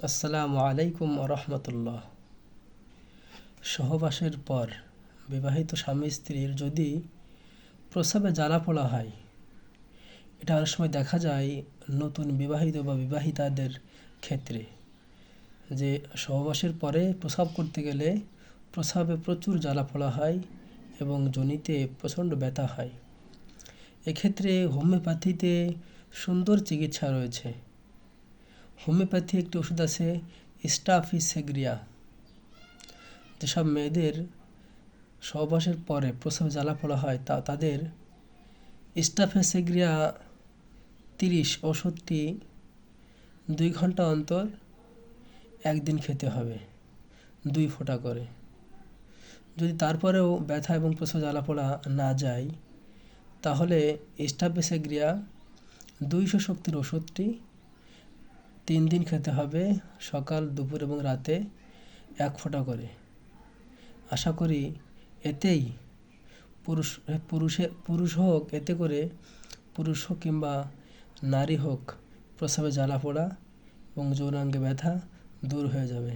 আসসালামু আলাইকুম রহমতুল্লাহ। সহবাসের পর বিবাহিত স্বামী স্ত্রীর যদি প্রস্রাবে জ্বালা-পোড়া হয়, এটা অনেক সময় দেখা যায় নতুন বিবাহিত বা বিবাহিতাদের ক্ষেত্রে, যে সহবাসের পরে প্রস্রাব করতে গেলে প্রস্রাবে প্রচুর জ্বালা-পোড়া হয় এবং যোনিতে প্রচণ্ড ব্যথা হয়। এক্ষেত্রে হোমিওপ্যাথিতে সুন্দর চিকিৎসা রয়েছে। হোমিওপ্যাথি একটি ওষুধ আছে স্টাফিসেগ্রিয়া। যেসব মেয়েদের সহবাসের পরে প্রস্রাবে জ্বালা-পোড়া হয় তাদের স্টাফিসেগ্রিয়া 30 ওষুধটি 2 ঘন্টা অন্তর একদিন খেতে হবে, 2 ফোঁটা করে। যদি তারপরেও ব্যথা এবং প্রস্রাবে জ্বালা-পোড়া না যায়, তাহলে স্টাফিসেগ্রিয়া 200 শক্তির ওষুধটি 3 দিন খেতে হবে, সকাল, দুপুর এবং রাতে 1 ফোঁটা করে। আশা করি এতেই পুরুষ হোক, এতে করে পুরুষ হোক কিংবা নারী হোক, প্রস্রাবে জ্বালা-পোড়া এবং যৌনাঙ্গে ব্যথা দূর হয়ে যাবে।